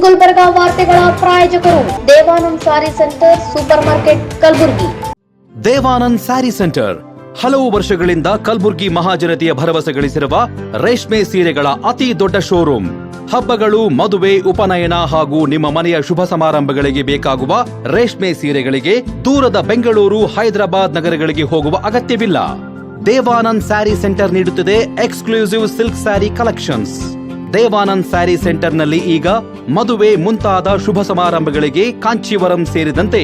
ಗುಲ್ಬರ್ಗಾ ವಾರ್ತೆಗಳ ಪ್ರಾಯೋಜಕರು Devanand sari centre supermarket Kalaburagi. Devanand sari centre ಹಲವು ವರ್ಷಗಳಿಂದ ಕಲಬುರಗಿ ಮಹಾಜನತೆಯ ಭರವಸೆ ಗಳಿಸಿರುವ ರೇಷ್ಮೆ ಸೀರೆಗಳ ಅತಿ ದೊಡ್ಡ ಶೋರೂಮ್. ಹಬ್ಬಗಳು, ಮದುವೆ, ಉಪನಯನ ಹಾಗೂ ನಿಮ್ಮ ಮನೆಯ ಶುಭ ಸಮಾರಂಭಗಳಿಗೆ ಬೇಕಾಗುವ ರೇಷ್ಮೆ ಸೀರೆಗಳಿಗೆ ದೂರದ ಬೆಂಗಳೂರು, ಹೈದರಾಬಾದ್ ನಗರಗಳಿಗೆ ಹೋಗುವ ಅಗತ್ಯವಿಲ್ಲ. ದೇವಾನಂದ್ ಸ್ಯಾರಿ ಸೆಂಟರ್ ನೀಡುತ್ತಿದೆ exclusive silk sari collections. Devanand sari ಸೆಂಟರ್ನಲ್ಲಿ ಈಗ ಮದುವೆ ಮುಂತಾದ ಶುಭ ಸಮಾರಂಭಗಳಿಗೆ ಕಾಂಚೀವರಂ ಸೇರಿದಂತೆ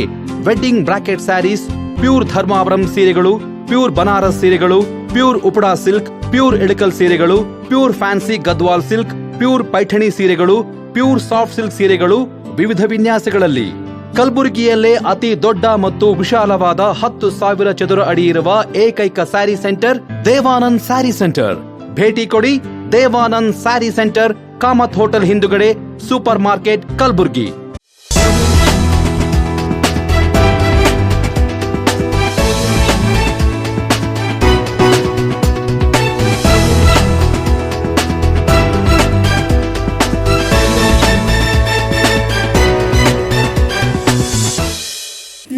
wedding brocade saris, pure Dharmavaram ಸೀರೆಗಳು, ಪ್ಯೂರ್ ಬನಾರಸ್ ಸೀರೆಗಳು, pure Uppada silk, pure Ilkal ಸೀರೆಗಳು, pure fancy Gadwal silk, pure Paithani ಸೀರೆಗಳು, ಪ್ಯೂರ್ ಸಾಫ್ಟ್ ಸಿಲ್ಕ್ ಸೀರೆಗಳು ವಿವಿಧ ವಿನ್ಯಾಸಗಳಲ್ಲಿ. ಕಲಬುರಗಿಯಲ್ಲೇ ಅತಿ ದೊಡ್ಡ ಮತ್ತು ವಿಶಾಲವಾದ 10,000 ಚದುರ ಅಡಿ ಇರುವ ಏಕೈಕ ಸ್ಯಾರಿ ಸೆಂಟರ್ ದೇವಾನಂದ್ ಸ್ಯಾರಿ ಸೆಂಟರ್. ಭೇಟಿ ಕೊಡಿ. ದೇವಾನಂದ್ ಸ್ಯಾರಿ ಸೆಂಟರ್, ಕಾಮತ್ ಹೋಟೆಲ್ ಹಿಂದುಗಡೆ, ಸೂಪರ್ ಮಾರ್ಕೆಟ್, ಕಲಬುರಗಿ.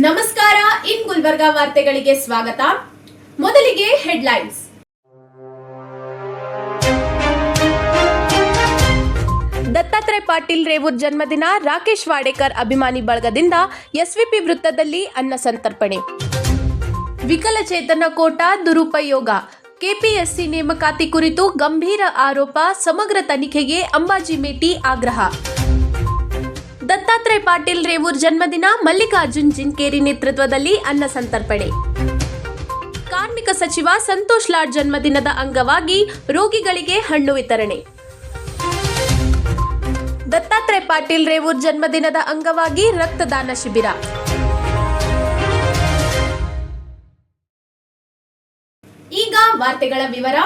ನಮಸ್ಕಾರ, ಇನ್ ಗುಲ್ಬರ್ಗಾ ವಾರ್ತೆಗಳಿಗೆ ಸ್ವಾಗತ. ಮೊದಲಿಗೆ ಹೆಡ್ಲೈನ್ಸ್. ದತ್ತಾತ್ರೇಯ ಪಾಟೀಲ್ ರೇವೂರ್ ಜನ್ಮದಿನ, ರಾಕೇಶ್ ವಾಡೇಕರ್ ಅಭಿಮಾನಿ ಬಳಗದಿಂದ ಎಸ್ವಿಪಿ ವೃತ್ತದಲ್ಲಿ ಅನ್ನ ಸಂತರ್ಪಣೆ. ವಿಕಲಚೇತನ ಕೋಟಾ ದುರುಪಯೋಗ, ಕೆಪಿಎಸ್ಸಿ ನೇಮಕಾತಿ ಕುರಿತು ಗಂಭೀರ ಆರೋಪ, ಸಮಗ್ರ ತನಿಖೆಗೆ ಅಂಬಾಜಿ ಮೇಟಿ ಆಗ್ರಹ. ದತ್ತಾತ್ರೇಯ ಪಾಟೀಲ್ ರೇವೂರ್ ಜನ್ಮದಿನ, ಮಲ್ಲಿಕಾರ್ಜುನ್ ಜಿನ್ಕೇರಿ ನೇತೃತ್ವದಲ್ಲಿ ಅನ್ನ ಸಂತರ್ಪಣೆ. ಕಾರ್ಮಿಕ ಸಚಿವ ಸಂತೋಷ್ ಲಾಡ್ ಜನ್ಮದಿನದ ಅಂಗವಾಗಿ ರೋಗಿಗಳಿಗೆ ಹಣ್ಣು ವಿತರಣೆ. ದತ್ತಾತ್ರೇಯ ಪಾಟೀಲ್ ರೇವೂರ್ ಜನ್ಮದಿನದ ಅಂಗವಾಗಿ ರಕ್ತದಾನ ಶಿಬಿರ. ಈಗ ವಾರ್ತೆಗಳ ವಿವರ.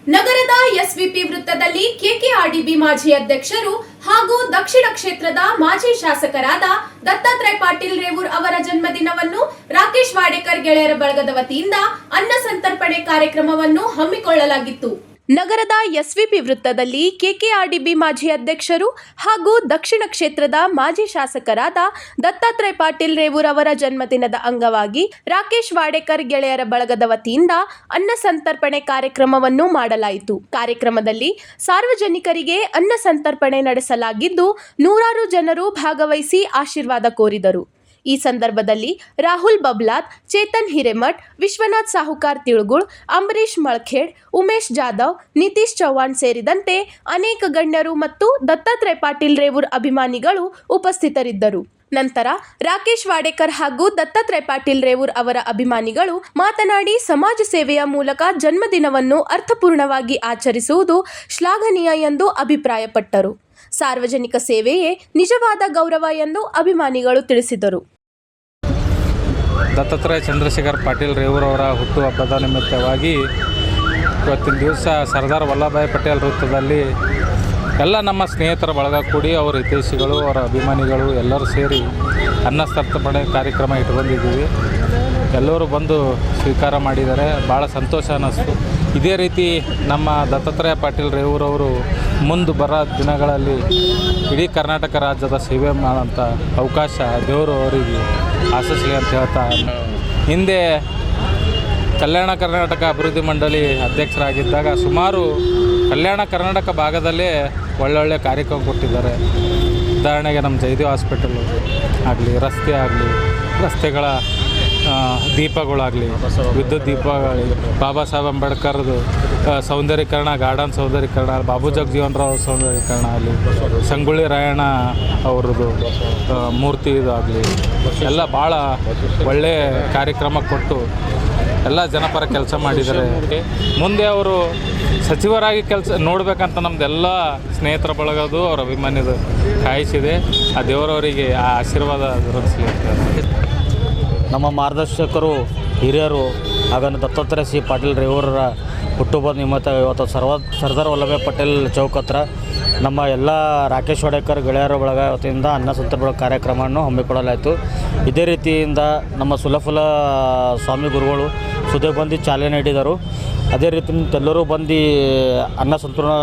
ನಗರದ ಎಸ್ವಿಪಿ ವೃತ್ತದಲ್ಲಿ ಕೆಕೆಆರ್ಡಿಬಿ ಮಾಜಿ ಅಧ್ಯಕ್ಷರು ಹಾಗೂ ದಕ್ಷಿಣ ಕ್ಷೇತ್ರದ ಮಾಜಿ ಶಾಸಕರಾದ ದತ್ತಾತ್ರೇಯ ಪಾಟೀಲ್ ರೇವೂರ್ ಅವರ ಜನ್ಮದಿನವನ್ನು ರಾಕೇಶ್ ವಾಡೇಕರ್ ಗೆಳೆಯರ ಬಳಗದ ವತಿಯಿಂದ ಅನ್ನ ಸಂತರ್ಪಣೆ ಕಾರ್ಯಕ್ರಮವನ್ನು ಹಮ್ಮಿಕೊಳ್ಳಲಾಗಿತ್ತು. ನಗರದ ಎಸ್ವಿಪಿ ವೃತ್ತದಲ್ಲಿ ಕೆಕೆಆರ್ಡಿಬಿ ಮಾಜಿ ಅಧ್ಯಕ್ಷರು ಹಾಗೂ ದಕ್ಷಿಣ ಕ್ಷೇತ್ರದ ಮಾಜಿ ಶಾಸಕರಾದ ದತ್ತಾತ್ರೇಯ ಪಾಟೀಲ್ ರೇವೂರ್ ಅವರ ಜನ್ಮದಿನದ ಅಂಗವಾಗಿ ರಾಕೇಶ್ ವಾಡೇಕರ್ ಗೆಳೆಯರ ಬಳಗದ ವತಿಯಿಂದ ಅನ್ನ ಸಂತರ್ಪಣೆ ಕಾರ್ಯಕ್ರಮವನ್ನು ಮಾಡಲಾಯಿತು. ಕಾರ್ಯಕ್ರಮದಲ್ಲಿ ಸಾರ್ವಜನಿಕರಿಗೆ ಅನ್ನ ಸಂತರ್ಪಣೆ ನಡೆಸಲಾಗಿದ್ದು, ನೂರಾರು ಜನರು ಭಾಗವಹಿಸಿ ಆಶೀರ್ವಾದ ಕೋರಿದರು. ಈ ಸಂದರ್ಭದಲ್ಲಿ ರಾಹುಲ್ ಬಬ್ಲಾದ್, ಚೇತನ್ ಹಿರೇಮಠ್, ವಿಶ್ವನಾಥ್ ಸಾಹುಕಾರ್ ತಿಳುಗುಳ್, ಅಂಬರೀಶ್ ಮಳ್ಖೇಡ್, ಉಮೇಶ್ ಜಾಧವ್, ನಿತೀಶ್ ಚೌಹಾಣ್ ಸೇರಿದಂತೆ ಅನೇಕ ಗಣ್ಯರು ಮತ್ತು ದತ್ತಾತ್ರೇಯ ಪಾಟೀಲ್ ರೇವೂರ್ ಅಭಿಮಾನಿಗಳು ಉಪಸ್ಥಿತರಿದ್ದರು. ನಂತರ ರಾಕೇಶ್ ವಾಡೇಕರ್ ಹಾಗೂ ದತ್ತಾತ್ರೇಯ ಪಾಟೀಲ್ ರೇವೂರ್ ಅವರ ಅಭಿಮಾನಿಗಳು ಮಾತನಾಡಿ, ಸಮಾಜ ಸೇವೆಯ ಮೂಲಕ ಜನ್ಮದಿನವನ್ನು ಅರ್ಥಪೂರ್ಣವಾಗಿ ಆಚರಿಸುವುದು ಶ್ಲಾಘನೀಯ ಎಂದು ಅಭಿಪ್ರಾಯಪಟ್ಟರು. ಸಾರ್ವಜನಿಕ ಸೇವೆಯೇ ನಿಜವಾದ ಗೌರವ ಎಂದು ಅಭಿಮಾನಿಗಳು ತಿಳಿಸಿದರು. ದತ್ತಾತ್ರೇಯ ಚಂದ್ರಶೇಖರ್ ಪಾಟೀಲ್ ರೇವೂರ್ ಅವರ ಹುಟ್ಟುಹಬ್ಬದ ನಿಮಿತ್ತವಾಗಿ ಇವತ್ತಿನ ದಿವಸ ಸರ್ದಾರ್ ವಲ್ಲಭಭಾಯಿ ಪಟೇಲ್ ವೃತ್ತದಲ್ಲಿ ಎಲ್ಲ ನಮ್ಮ ಸ್ನೇಹಿತರ ಬಳಗ ಕೂಡಿ ಅವರ ಹಿತೈಷಿಗಳು, ಅವರ ಅಭಿಮಾನಿಗಳು ಎಲ್ಲರೂ ಸೇರಿ ಅನ್ನ ಸಂತರ್ಪಣೆ ಕಾರ್ಯಕ್ರಮ ಇಟ್ಕೊಂಡಿದ್ದೀವಿ. ಎಲ್ಲರೂ ಬಂದು ಸ್ವೀಕಾರ ಮಾಡಿದ್ದಾರೆ. ಭಾಳ ಸಂತೋಷ ಅನ್ನಿಸ್ತು. ಇದೇ ರೀತಿ ನಮ್ಮ ದತ್ತಾತ್ರೇಯ ಪಾಟೀಲ್ ರೇವೂರ್ ಅವರು ಮುಂದೆ ಬರೋ ದಿನಗಳಲ್ಲಿ ಇಡೀ ಕರ್ನಾಟಕ ರಾಜ್ಯದ ಸೇವೆ ಮಾಡೋಂಥ ಅವಕಾಶ ದೇವರು ಅವರಿಗೆ ಆಶಿಸಲಿ ಅಂತ ಹೇಳ್ತಾ, ಹಿಂದೆ ಕಲ್ಯಾಣ ಕರ್ನಾಟಕ ಅಭಿವೃದ್ಧಿ ಮಂಡಳಿ ಅಧ್ಯಕ್ಷರಾಗಿದ್ದಾಗ ಸುಮಾರು ಕಲ್ಯಾಣ ಕರ್ನಾಟಕ ಭಾಗದಲ್ಲೇ ಒಳ್ಳೊಳ್ಳೆ ಕಾರ್ಯಕ್ರಮ ಕೊಟ್ಟಿದ್ದಾರೆ. ಉದಾಹರಣೆಗೆ ನಮ್ಮ ಜಯದೇವ್ ಹಾಸ್ಪಿಟಲು ಆಗಲಿ, ರಸ್ತೆ ಆಗಲಿ, ರಸ್ತೆಗಳ ದೀಪಗಳಾಗಲಿ, ವಿದ್ಯುತ್ ದೀಪಗಳಾಗಲಿ, ಬಾಬಾ ಸಾಹೇಬ್ ಅಂಬೇಡ್ಕರ್ದು ಸೌಂದರ್ಯೀಕರಣ, ಗಾರ್ಡನ್ ಸೌಂದರ್ಯೀಕರಣ, ಬಾಬು ಜಗಜೀವನ್ ರಾವ್ ಸೌಂದರ್ಯೀಕರಣ ಆಗಲಿ, ಸಂಗೊಳ್ಳಿ ರಾಯಣ್ಣ ಅವ್ರದ್ದು ಮೂರ್ತಿ ಇದು ಆಗಲಿ, ಎಲ್ಲ ಭಾಳ ಒಳ್ಳೆಯ ಕಾರ್ಯಕ್ರಮ ಕೊಟ್ಟು ಎಲ್ಲ ಜನಪರ ಕೆಲಸ ಮಾಡಿದ್ದಾರೆ. ಮುಂದೆ ಅವರು ಸಚಿವರಾಗಿ ಕೆಲಸ ನೋಡಬೇಕಂತ ನಮ್ಮದೆಲ್ಲ ಸ್ನೇಹಿತರ ಬಳಗೋದು ಅವರ ಅಭಿಮಾನಿದು ಕಾಯಿಸಿದೆ. ಆ ದೇವರವರಿಗೆ ಆ ಆಶೀರ್ವಾದ ದೊರಕಿಸಲಿ. ನಮ್ಮ ಮಾರ್ಗದರ್ಶಕರು, ಹಿರಿಯರು ಹಾಗೂ ದತ್ತಾತ್ರೇಯ ಸಿ ಪಾಟೀಲ್ ರೇವೂರರ ಹುಟ್ಟುಹಬ್ಬದ ನಿಮಿತ್ತ ಇವತ್ತು ಸರ್ದಾರ್ ವಲ್ಲಭಭಾಯಿ ಪಟೇಲ್ ಚೌಕ್ ಹತ್ರ ನಮ್ಮ ಎಲ್ಲ ರಾಕೇಶ್ ವಾಡೇಕರ್ ಗೆಳೆಯರ ಬಳಗ ವತಿಯಿಂದ ಅನ್ನ ಸಂತರ್ಪಣೆ ಕಾರ್ಯಕ್ರಮವನ್ನು ಹಮ್ಮಿಕೊಳ್ಳಲಾಯಿತು. ಇದೇ ರೀತಿಯಿಂದ ನಮ್ಮ ಸುಲಫುಲ ಸ್ವಾಮಿ ಗುರುಗಳು ಸುದೇ ಬಂದು ಚಾಲನೆ ನೀಡಿದರು. ಅದೇ ರೀತಿ ಎಲ್ಲರೂ ಬಂದು ಅನ್ನ ಸಂತರ್ಪಣಾ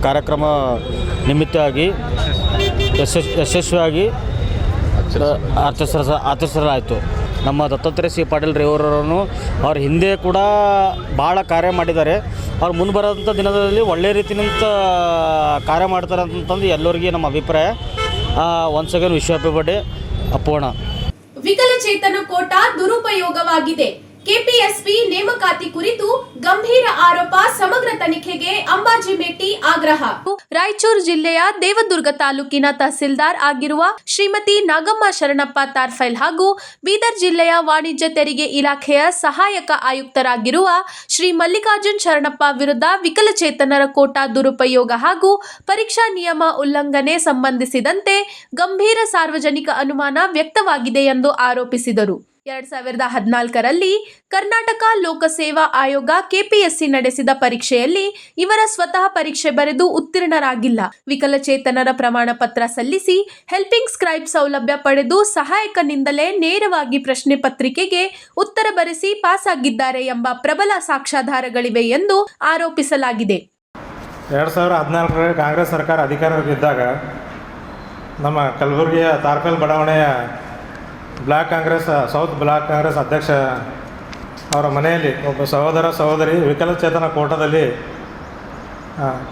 ಕಾರ್ಯಕ್ರಮ ನಿಮಿತ್ತವಾಗಿ ಯಶಸ್ವಿಯಾಗಿ ಆಚರಿಸಲಾಯಿತು. ನಮ್ಮ ದತ್ತಾತ್ರೇಯ ಸಿ ಪಾಟೀಲ್ ರೇವೂರವರನ್ನು ಅವ್ರ ಹಿಂದೆ ಕೂಡ ಭಾಳ ಕಾರ್ಯ ಮಾಡಿದ್ದಾರೆ. ಅವ್ರು ಮುಂದೆ ಬರೋಂಥ ದಿನದಲ್ಲಿ ಒಳ್ಳೆಯ ರೀತಿಯಿಂದ ಕಾರ್ಯ ಮಾಡ್ತಾರೆ ಅಂತಂದು ಎಲ್ಲರಿಗೆ ನಮ್ಮ ಅಭಿಪ್ರಾಯ. Once again wish happy birthday ಅಪ್ಪೋಣ. ವಿಕಲಚೇತನ ಕೋಟಾ ದುರುಪಯೋಗವಾಗಿದೆ. ಕೆಪಿಎಸ್ಪಿ ನೇಮಕಾತಿ ಕುರಿತು ಗಂಭೀರ ಆರೋಪ. ಸಮಗ್ರ ತನಿಖೆಗೆ ಅಂಬಾಜಿಮೇಟಿ ಆಗ್ರಹ. ರಾಯಚೂರು ಜಿಲ್ಲೆಯ ದೇವದುರ್ಗ ತಾಲೂಕಿನ ತಹಸೀಲ್ದಾರ್ ಆಗಿರುವ ಶ್ರೀಮತಿ ನಾಗಮ್ಮ ಶರಣಪ್ಪ ತಾರ್ಫೈಲ್ ಹಾಗೂ ಬೀದರ್ ಜಿಲ್ಲೆಯ ವಾಣಿಜ್ಯ ತೆರಿಗೆ ಇಲಾಖೆಯ ಸಹಾಯಕ ಆಯುಕ್ತರಾಗಿರುವ ಶ್ರೀ ಮಲ್ಲಿಕಾರ್ಜುನ್ ಶರಣಪ್ಪ ವಿರುದ್ಧ ವಿಕಲಚೇತನರ ಕೋಟಾ ದುರುಪಯೋಗ ಹಾಗೂ ಪರೀಕ್ಷಾ ನಿಯಮ ಉಲ್ಲಂಘನೆ ಸಂಬಂಧಿಸಿದಂತೆ ಗಂಭೀರ ಸಾರ್ವಜನಿಕ ಅನುಮಾನ ವ್ಯಕ್ತವಾಗಿದೆ ಎಂದು ಆರೋಪಿಸಿದರು. 2014ರಲ್ಲಿ ಕರ್ನಾಟಕ ಲೋಕಸೇವಾ ಆಯೋಗ ಕೆಪಿಎಸ್ಸಿ ನಡೆಸಿದ ಪರೀಕ್ಷೆಯಲ್ಲಿ ಇವರ ಸ್ವತಃ ಪರೀಕ್ಷೆ ಬರೆದು ಉತ್ತೀರ್ಣರಾಗಿಲ್ಲ. ವಿಕಲಚೇತನರ ಪ್ರಮಾಣ ಪತ್ರ ಸಲ್ಲಿಸಿ ಹೆಲ್ಪಿಂಗ್ ಸ್ಕ್ರೈಬ್ ಸೌಲಭ್ಯ ಪಡೆದು ಸಹಾಯಕನಿಂದಲೇ ನೇರವಾಗಿ ಪ್ರಶ್ನೆ ಪತ್ರಿಕೆಗೆ ಉತ್ತರ ಬರೆಸಿ ಪಾಸ್ ಆಗಿದ್ದಾರೆ ಎಂಬ ಪ್ರಬಲ ಸಾಕ್ಷ್ಯಾಧಾರಗಳಿವೆ ಎಂದು ಆರೋಪಿಸಲಾಗಿದೆ. 2014ರಲ್ಲಿ ಕಾಂಗ್ರೆಸ್ ಸರ್ಕಾರ ಅಧಿಕಾರದಲ್ಲಿದ್ದಾಗ ನಮ್ಮ ಕಲಬುರಗಿಯ ತಾರ್ಕಲ್ ಬಡಾವಣೆಯ ಸೌತ್ ಬ್ಲಾಕ್ ಕಾಂಗ್ರೆಸ್ ಅಧ್ಯಕ್ಷ ಅವರ ಮನೆಯಲ್ಲಿ ಒಬ್ಬ ಸಹೋದರಿ ವಿಕಲಚೇತನ ಕೋಟಾದಲ್ಲಿ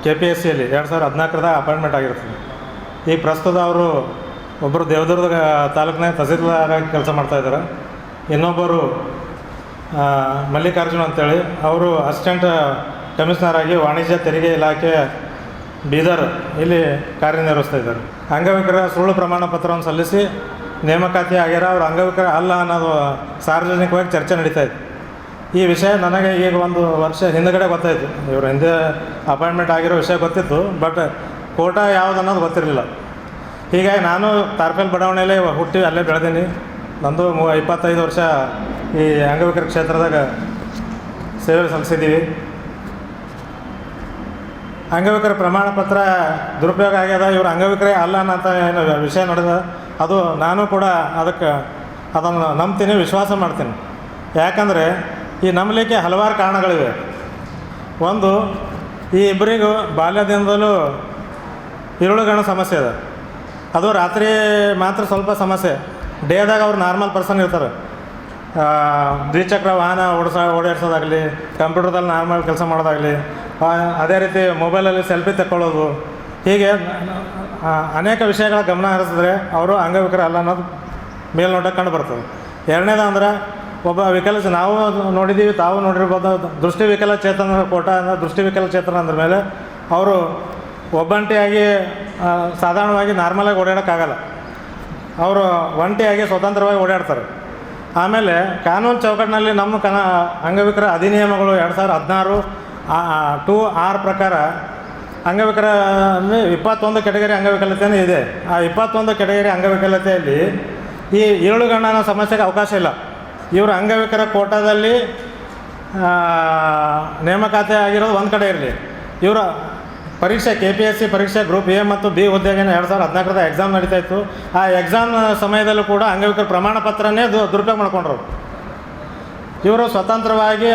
KPSCಯಲ್ಲಿ 2014ರ ಅಪಾಯಿಂಟ್ಮೆಂಟ್ ಆಗಿರ್ತದೆ. ಈ ಪ್ರಸ್ತುತ ಅವರು ಒಬ್ಬರು ದೇವದುರ್ಗ ತಾಲೂಕಿನ ತಹಸೀಲ್ದಾರ್ ಆಗಿ ಕೆಲಸ ಮಾಡ್ತಾಯಿದ್ದಾರೆ. ಇನ್ನೊಬ್ಬರು ಮಲ್ಲಿಕಾರ್ಜುನ್ ಅಂತೇಳಿ ಅವರು ಅಸಿಸ್ಟೆಂಟ್ ಕಮಿಷನರ್ ಆಗಿ ವಾಣಿಜ್ಯ ತೆರಿಗೆ ಇಲಾಖೆ ಬೀದರ್ ಇಲ್ಲಿ ಕಾರ್ಯನಿರ್ವಹಿಸ್ತಾ ಇದ್ದಾರೆ. ಅಂಗವಿಕಲರ ಸುಳ್ಳು ಪ್ರಮಾಣ ಪತ್ರವನ್ನು ಸಲ್ಲಿಸಿ ನೇಮಕಾತಿ ಆಗ್ಯಾರ. ಅವರು ಅಂಗವಿಕಲ ಅಲ್ಲ ಅನ್ನೋದು ಸಾರ್ವಜನಿಕವಾಗಿ ಚರ್ಚೆ ನಡೀತಾ ಇತ್ತು. ಈ ವಿಷಯ ನನಗೆ ಈಗ 1 ವರ್ಷ ಹಿಂದುಗಡೆ ಗೊತ್ತಾಯಿತು. ಇವರು ಹಿಂದೆ ಅಪಾಯಿಂಟ್ಮೆಂಟ್ ಆಗಿರೋ ವಿಷಯ ಗೊತ್ತಿತ್ತು, ಬಟ್ ಕೋಟಾ ಯಾವುದು ಅನ್ನೋದು ಗೊತ್ತಿರಲಿಲ್ಲ. ಹೀಗಾಗಿ ನಾನು ತಾರ್ಪೇಲ್ ಬಡಾವಣೆಯಲ್ಲೇ ಹುಟ್ಟಿ ಅಲ್ಲೇ ಬೆಳೆದೀನಿ. ನಂದು 25 ವರ್ಷ ಈ ಅಂಗವಿಕಲ ಕ್ಷೇತ್ರದಾಗ ಸೇವೆ ಸಲ್ಲಿಸಿದ್ದೀವಿ. ಅಂಗವಿಕಲ ಪ್ರಮಾಣ ಪತ್ರ ದುರುಪಯೋಗ ಆಗ್ಯದ, ಇವರು ಅಂಗವಿಕಲೇ ಅಲ್ಲ ಅನ್ನೋಂಥ ಏನು ವಿಷಯ ನಡೆದ, ಅದು ನಾನು ಕೂಡ ಅದನ್ನು ನಂಬ್ತೀನಿ, ವಿಶ್ವಾಸ ಮಾಡ್ತೀನಿ. ಯಾಕಂದರೆ ಈ ನಂಬಲಿಕ್ಕೆ ಹಲವಾರು ಕಾರಣಗಳಿವೆ. ಒಂದು, ಈ ಇಬ್ಬರಿಗೂ ಬಾಲ್ಯದಿಂದಲೂ ಇರುಳುಗಣ್ಣು ಸಮಸ್ಯೆ ಇದೆ. ಅದು ರಾತ್ರಿ ಮಾತ್ರ ಸ್ವಲ್ಪ ಸಮಸ್ಯೆ. ಡೇದಾಗ ಅವ್ರು ನಾರ್ಮಲ್ ಪರ್ಸನ್ ಇರ್ತಾರೆ. ದ್ವಿಚಕ್ರ ವಾಹನ ಓಡಾಡ್ಸೋದಾಗಲಿ, ಕಂಪ್ಯೂಟರ್ದಲ್ಲಿ ನಾರ್ಮಲ್ ಕೆಲಸ ಮಾಡೋದಾಗಲಿ, ಅದೇ ರೀತಿ ಮೊಬೈಲಲ್ಲಿ ಸೆಲ್ಫಿ ತಗೊಳ್ಳೋದು, ಹೀಗೆ ಅನೇಕ ವಿಷಯಗಳ ಗಮನ ಹರಿಸಿದ್ರೆ ಅವರು ಅಂಗವಿಕಲ ಅಲ್ಲ ಅನ್ನೋದು ಮೇಲ್ನೋಟಕ್ಕೆ ಕಂಡು ಬರ್ತದೆ. ಎರಡನೇದು ಅಂದ್ರೆ ಒಬ್ಬ ನಾವು ನೋಡಿದ್ದೀವಿ, ತಾವು ನೋಡಿರ್ಬೋದು, ದೃಷ್ಟಿ ವಿಕಲಚೇತನರ ಕೋಟಾ ಅಂದರೆ ದೃಷ್ಟಿ ವಿಕಲಚೇತನ ಅಂದ್ರ ಮೇಲೆ ಅವರು ಒಬ್ಬಂಟಿಯಾಗಿ ಸಾಧಾರಣವಾಗಿ ನಾರ್ಮಲಾಗಿ ಓಡಾಡೋಕ್ಕಾಗಲ್ಲ. ಅವರು ಒಂಟಿಯಾಗಿ ಸ್ವತಂತ್ರವಾಗಿ ಓಡಾಡ್ತಾರೆ. ಆಮೇಲೆ ಕಾನೂನು ಚೌಕಟ್ಟಿನಲ್ಲಿ ನಮ್ಮ ಅಂಗವಿಕಲ ಅಧಿನಿಯಮಗಳು 2016 2R ಪ್ರಕಾರ ಅಂಗವಿಕಲ ಅಂದರೆ 21 ಕೆಟಗರಿ ಅಂಗವಿಕಲತೆಯೂ ಇದೆ. ಆ 21 ಕೆಟಗರಿ ಅಂಗವಿಕಲತೆಯಲ್ಲಿ ಈ ಇರುಳುಗಣ್ಣನ ಸಮಸ್ಯೆಗೆ ಅವಕಾಶ ಇಲ್ಲ. ಇವರು ಅಂಗವಿಕಲ ಕೋಟಾದಲ್ಲಿ ನೇಮಕಾತಿ ಆಗಿರೋದು ಒಂದು ಕಡೆ ಇರಲಿ, ಇವರ ಪರೀಕ್ಷೆ KPSC ಪರೀಕ್ಷೆ ಗ್ರೂಪ್ A ಮತ್ತು B ಹುದ್ದೆಗೆ 2014ರ ಎಕ್ಸಾಮ್ ನಡೀತಾ ಇತ್ತು. ಆ ಎಕ್ಸಾಮ್ ಸಮಯದಲ್ಲೂ ಕೂಡ ಅಂಗವಿಕಲ ಪ್ರಮಾಣ ಪತ್ರನೇ ದುರುಪಯೋಗ ಮಾಡ್ಕೊಂಡ್ರು. ಇವರು ಸ್ವತಂತ್ರವಾಗಿ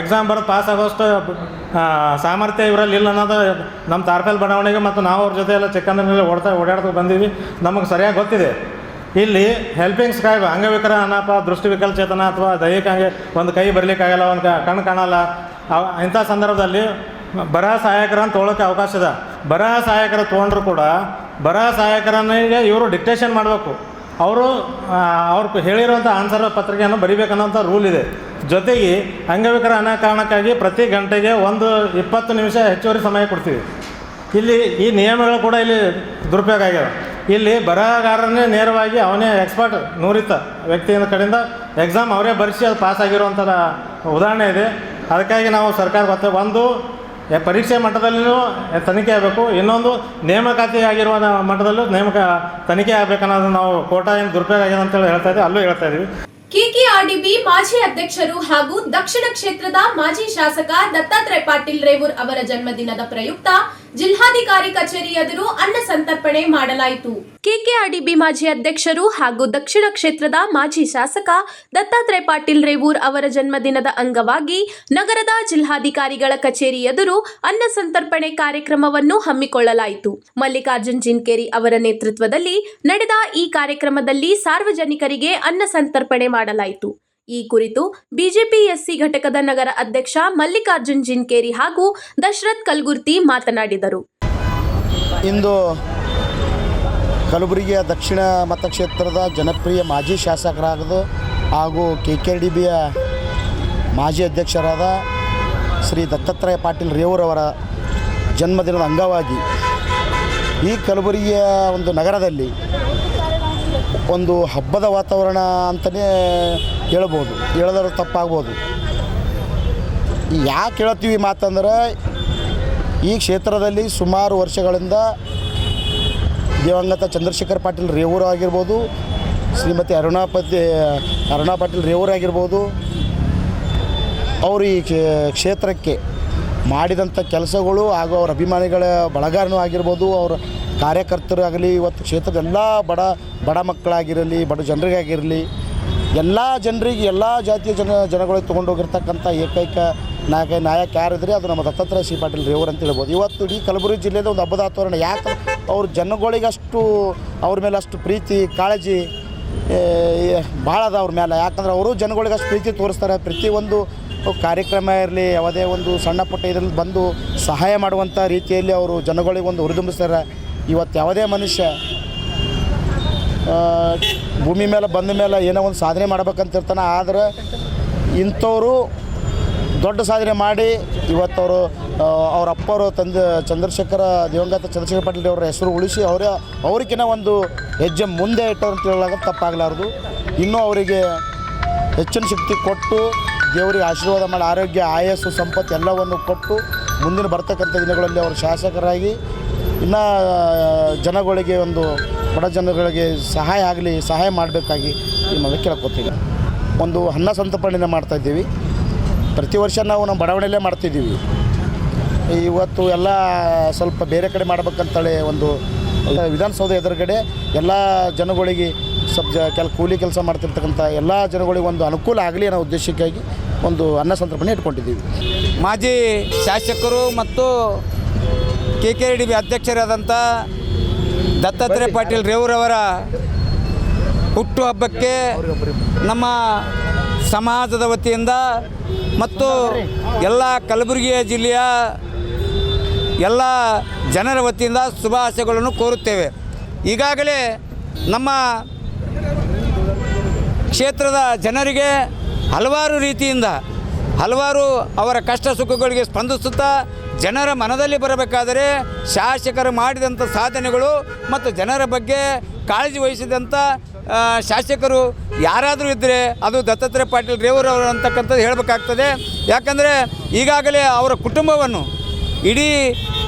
ಎಕ್ಸಾಮ್ ಬರೆದು ಪಾಸ್ ಆಗೋಷ್ಟು ಸಾಮರ್ಥ್ಯ ಇವರಲ್ಲಿ ಇಲ್ಲ ಅನ್ನೋದು ನಮ್ಮ ತಾರ್ಪೇಲ್ ಬಡಾವಣೆಗೆ ಮತ್ತು ನಾವು ಅವ್ರ ಜೊತೆ ಎಲ್ಲ ಚಿಕ್ಕಂದಿನಲ್ಲಿ ಓಡಾಡ್ತಾ ಬಂದೀವಿ, ನಮಗೆ ಸರಿಯಾಗಿ ಗೊತ್ತಿದೆ. ಇಲ್ಲಿ ಹೆಲ್ಪಿಂಗ್ ಸ್ಕ್ರೈಬ್ ಅಂಗವಿಕಲ ಅನಪ ದೃಷ್ಟಿ ವಿಕಲಚೇತನ ಅಥವಾ ದೈಹಿಕ ಒಂದು ಕೈ ಬರಲಿಕ್ಕಾಗಲ್ಲ, ಒಂದು ಕಣ್ಣು ಕಾಣಲ್ಲ, ಇಂಥ ಸಂದರ್ಭದಲ್ಲಿ ಬರಹ ಸಹಾಯಕರನ್ನು ತೊಗೊಳಕ್ಕೆ ಅವಕಾಶ ಇದೆ. ಬರಹ ಸಹಾಯಕರ ತೊಗೊಂಡ್ರು ಕೂಡ ಬರಹ ಸಹಾಯಕರನಿಗೆ ಇವರು ಡಿಕ್ಟೇಷನ್ ಮಾಡಬೇಕು. ಅವರು ಹೇಳಿರೋಂಥ ಆನ್ಸರ್ ಪತ್ರಿಕೆಯನ್ನು ಬರಿಬೇಕನ್ನೋಂಥ ರೂಲ್ ಇದೆ. ಜೊತೆಗೆ ಅಂಗವಿಕಲ ಕಾರಣಕ್ಕಾಗಿ ಪ್ರತಿ ಗಂಟೆಗೆ 20 ನಿಮಿಷ ಹೆಚ್ಚುವರಿ ಸಮಯ ಕೊಡ್ತೀವಿ. ಇಲ್ಲಿ ಈ ನಿಯಮಗಳು ಕೂಡ ಇಲ್ಲಿ ದುರುಪಯೋಗ ಆಗ್ಯಾವ. ಇಲ್ಲಿ ಬರಹಗಾರನೇ ನೇರವಾಗಿ ಅವನೇ ಎಕ್ಸ್ಪರ್ಟ್ ನುರಿತ ವ್ಯಕ್ತಿಯ ಕಡೆಯಿಂದ ಎಕ್ಸಾಮ್ ಅವರೇ ಬರೆಸಿ ಅದು ಪಾಸ್ ಆಗಿರುವಂಥ ಉದಾಹರಣೆ ಇದೆ. ಅದಕ್ಕಾಗಿ ನಾವು ಸರ್ಕಾರ ಒಂದು ಪರೀಕ್ಷೆ ಮಟ್ಟದಲ್ಲಿಯೂ ತನಿಖೆ ಆಗಬೇಕು, ಇನ್ನೊಂದು ನೇಮಕಾತಿ ಆಗಿರುವ ಮಟ್ಟದಲ್ಲೂ ತನಿಖೆ ಆಗಬೇಕನ್ನೋದು ನಾವು ಕೋಟಾ ಏನು ದುರುಪಯೋಗ ಆಗಿದೆ ಅಂತೇಳಿ ಹೇಳ್ತಾ ಇದ್ದೀವಿ, ಅಲ್ಲೂ ಹೇಳ್ತಾ ಇದ್ದೀವಿ. KKRDB ಮಾಜಿ ಅಧ್ಯಕ್ಷರು ಹಾಗೂ ದಕ್ಷಿಣ ಕ್ಷೇತ್ರದ ಮಾಜಿ ಶಾಸಕ ದತ್ತಾತ್ರೇಯ ಪಾಟೀಲ್ ರೇವೂರ್ ಅವರ ಜನ್ಮದಿನದ ಪ್ರಯುಕ್ತ ಜಿಲ್ಲಾಧಿಕಾರಿ ಕಚೇರಿ ಎದುರು ಅನ್ನ ಸಂತರ್ಪಣೆ ಮಾಡಲಾಯಿತು. ಕೆಕೆಆರ್ಡಿಬಿ ಮಾಜಿ ಅಧ್ಯಕ್ಷರು ಹಾಗೂ ದಕ್ಷಿಣ ಕ್ಷೇತ್ರದ ಮಾಜಿ ಶಾಸಕ ದತ್ತಾತ್ರೇಯ ಪಾಟೀಲ್ ರೇವೂರ್ ಅವರ ಜನ್ಮದಿನದ ಅಂಗವಾಗಿ ನಗರದ ಜಿಲ್ಲಾಧಿಕಾರಿಗಳ ಕಚೇರಿ ಎದುರು ಅನ್ನ ಸಂತರ್ಪಣೆ ಕಾರ್ಯಕ್ರಮವನ್ನು ಹಮ್ಮಿಕೊಳ್ಳಲಾಯಿತು. ಮಲ್ಲಿಕಾರ್ಜುನ್ ಜಿನ್ಕೇರಿ ಅವರ ನೇತೃತ್ವದಲ್ಲಿ ನಡೆದ ಈ ಕಾರ್ಯಕ್ರಮದಲ್ಲಿ ಸಾರ್ವಜನಿಕರಿಗೆ ಅನ್ನ ಸಂತರ್ಪಣೆ ಮಾಡಲಾಯಿತು. ಈ ಕುರಿತು ಬಿಜೆಪಿ ಎಸ್ಸಿ ಘಟಕದ ನಗರ ಅಧ್ಯಕ್ಷ ಮಲ್ಲಿಕಾರ್ಜುನ್ ಜಿನ್ಕೇರಿ ಹಾಗೂ ದಶರಥ್ ಕಲ್ಗುರ್ತಿ ಮಾತನಾಡಿದರು. ಇಂದು ಕಲಬುರಗಿಯ ದಕ್ಷಿಣ ಮತಕ್ಷೇತ್ರದ ಜನಪ್ರಿಯ ಮಾಜಿ ಶಾಸಕರಾದ ಹಾಗೂ ಕೆಕೆಆರ್ಡಿಬಿಯ ಮಾಜಿ ಅಧ್ಯಕ್ಷರಾದ ಶ್ರೀ ದತ್ತಾತ್ರೇಯ ಪಾಟೀಲ್ ರೇವೂರ್ ಅವರ ಜನ್ಮದಿನದ ಅಂಗವಾಗಿ ಈ ಕಲಬುರಗಿಯ ಒಂದು ನಗರದಲ್ಲಿ ಒಂದು ಹಬ್ಬದ ವಾತಾವರಣ ಅಂತಲೇ ಹೇಳ್ಬೋದು, ಹೇಳಿದ್ರೆ ತಪ್ಪಾಗ್ಬೋದು. ಯಾಕೆ ಹೇಳ್ತೀವಿ ಮಾತಂದ್ರೆ, ಈ ಕ್ಷೇತ್ರದಲ್ಲಿ ಸುಮಾರು ವರ್ಷಗಳಿಂದ ದಿವಂಗತ ಚಂದ್ರಶೇಖರ್ ಪಾಟೀಲ್ ರೇವೂರ್ ಆಗಿರ್ಬೋದು, ಶ್ರೀಮತಿ ಅರುಣಾ ಪಾಟೀಲ್ ರೇವೂರ್ ಆಗಿರ್ಬೋದು, ಅವರು ಈ ಕ್ಷೇತ್ರಕ್ಕೆ ಮಾಡಿದಂಥ ಕೆಲಸಗಳು ಹಾಗೂ ಅವರ ಅಭಿಮಾನಿಗಳ ಬಳಗಾರನೂ ಆಗಿರ್ಬೋದು, ಅವರ ಕಾರ್ಯಕರ್ತರಾಗಲಿ, ಇವತ್ತು ಕ್ಷೇತ್ರದ ಎಲ್ಲ ಬಡ ಮಕ್ಕಳಾಗಿರಲಿ, ಬಡ ಜನರಿಗಾಗಿರಲಿ, ಎಲ್ಲ ಜನರಿಗೆ ಎಲ್ಲ ಜಾತಿಯ ಜನಗಳಿಗೆ ತೊಗೊಂಡೋಗಿರ್ತಕ್ಕಂಥ ಏಕೈಕ ನಾಯಕ ಯಾರಿದ್ರೆ ಅದು ನಮ್ಮ ದತ್ತಾತ್ರೇಯ ಸಿ ಪಾಟೀಲ್ ರೇವೂರ್ ಅಂತ ಹೇಳ್ಬೋದು. ಇವತ್ತು ಇಡೀ ಕಲಬುರಗಿ ಜಿಲ್ಲೆದ ಒಂದು ಹಬ್ಬದ ವಾತಾವರಣ. ಯಾಕೆ ಅವ್ರ ಜನಗಳಿಗಷ್ಟು ಅವ್ರ ಮೇಲೆ ಅಷ್ಟು ಪ್ರೀತಿ ಕಾಳಜಿ ಭಾಳ ಅದ ಅವ್ರ ಮೇಲೆ. ಯಾಕಂದ್ರೆ ಅವರು ಜನಗಳಿಗೆ ಅಷ್ಟು ಪ್ರೀತಿ ತೋರಿಸ್ತಾರೆ. ಪ್ರತಿಯೊಂದು ಕಾರ್ಯಕ್ರಮ ಇರಲಿ, ಯಾವುದೇ ಒಂದು ಸಣ್ಣ ಪುಟ್ಟ ಇದರಲ್ಲಿ ಬಂದು ಸಹಾಯ ಮಾಡುವಂಥ ರೀತಿಯಲ್ಲಿ ಅವರು ಜನಗಳಿಗೆ ಒಂದು ಹುರಿದುಂಬಿಸ್ತಾರೆ. ಇವತ್ತು ಯಾವುದೇ ಮನುಷ್ಯ ಭೂಮಿ ಮೇಲೆ ಬಂದ ಮೇಲೆ ಏನೋ ಒಂದು ಸಾಧನೆ ಮಾಡ್ಬೇಕಂತಿರ್ತಾನೆ. ಆದರೆ ಇಂಥವರು ದೊಡ್ಡ ಸಾಧನೆ ಮಾಡಿ ಇವತ್ತವರು ಅವ್ರ ಅಪ್ಪವರು ದಿವಂಗತ ಚಂದ್ರಶೇಖರ್ ಪಾಟೀಲ್ ಅವರ ಹೆಸರು ಉಳಿಸಿ ಅವ್ರಿಗಿನ್ನ ಒಂದು ಹೆಜ್ಜೆ ಮುಂದೆ ಇಟ್ಟರು ಅಂತ ಹೇಳೋಕೆ ತಪ್ಪಾಗಲಾರ್ದು. ಇನ್ನೂ ಅವರಿಗೆ ಹೆಚ್ಚಿನ ಶಕ್ತಿ ಕೊಟ್ಟು ದೇವರಿಗೆ ಆಶೀರ್ವಾದ ಮಾಡಿ ಆರೋಗ್ಯ, ಆಯಸ್ಸು, ಸಂಪತ್ತು ಎಲ್ಲವನ್ನು ಕೊಟ್ಟು ಮುಂದಿನ ಬರ್ತಕ್ಕಂಥ ದಿನಗಳಲ್ಲಿ ಅವರು ಶಾಸಕರಾಗಿ ಇನ್ನು ಜನಗಳಿಗೆ ಒಂದು ಬಡ ಜನಗಳಿಗೆ ಸಹಾಯ ಮಾಡಬೇಕಾಗಿ ನಿಮ್ಮಲ್ಲಿ ಕೇಳ್ಕೊತೀವಿ. ಒಂದು ಅನ್ನ ಸಂತರ್ಪಣೆಯನ್ನು ಮಾಡ್ತಾಯಿದ್ದೀವಿ. ಪ್ರತಿ ವರ್ಷ ನಾವು ನಮ್ಮ ಬಡಾವಣೆಯಲ್ಲೇ ಮಾಡ್ತಿದ್ದೀವಿ. ಇವತ್ತು ಎಲ್ಲ ಸ್ವಲ್ಪ ಬೇರೆ ಕಡೆ ಮಾಡ್ಬೇಕಂತೇಳಿ ಒಂದು ವಿಧಾನಸೌಧ ಎದುರುಗಡೆ ಎಲ್ಲ ಜನಗಳಿಗೆ ಕೂಲಿ ಕೆಲಸ ಮಾಡ್ತಿರ್ತಕ್ಕಂಥ ಎಲ್ಲ ಜನಗಳಿಗೆ ಒಂದು ಅನುಕೂಲ ಆಗಲಿ ಅನ್ನೋ ಉದ್ದೇಶಕ್ಕಾಗಿ ಒಂದು ಅನ್ನ ಸಂತರ್ಪಣೆ ಇಟ್ಕೊಂಡಿದ್ದೀವಿ. ಮಾಜಿ ಶಾಸಕರು ಮತ್ತು ಕೆಕೆಆರ್ಡಿಬಿ ಅಧ್ಯಕ್ಷರಾದಂಥ ದತ್ತಾತ್ರೇಯ ಪಾಟೀಲ್ ರೇವೂರ್ ಅವರ ಹುಟ್ಟುಹಬ್ಬಕ್ಕೆ ನಮ್ಮ ಸಮಾಜದ ವತಿಯಿಂದ ಮತ್ತು ಎಲ್ಲ ಕಲಬುರಗಿಯ ಜಿಲ್ಲೆಯ ಎಲ್ಲ ಜನರ ವತಿಯಿಂದ ಶುಭಾಶಯಗಳನ್ನು ಕೋರುತ್ತೇವೆ. ಈಗಾಗಲೇ ನಮ್ಮ ಕ್ಷೇತ್ರದ ಜನರಿಗೆ ಹಲವಾರು ರೀತಿಯಿಂದ ಅವರ ಕಷ್ಟ ಸುಖಗಳಿಗೆ ಸ್ಪಂದಿಸುತ್ತಾ ಜನರ ಮನದಲ್ಲಿ ಬರಬೇಕಾದರೆ ಶಾಸಕರು ಮಾಡಿದಂಥ ಸಾಧನೆಗಳು ಮತ್ತು ಜನರ ಬಗ್ಗೆ ಕಾಳಜಿ ವಹಿಸಿದಂಥ ಶಾಸಕರು ಯಾರಾದರೂ ಇದ್ದರೆ ಅದು ದತ್ತಾತ್ರೇಯ ಪಾಟೀಲ್ ರೇವೂರ್ ಅವರು ಅಂತಕ್ಕಂಥದ್ದು ಹೇಳಬೇಕಾಗ್ತದೆ. ಯಾಕಂದರೆ ಈಗಾಗಲೇ ಅವರ ಇಡೀ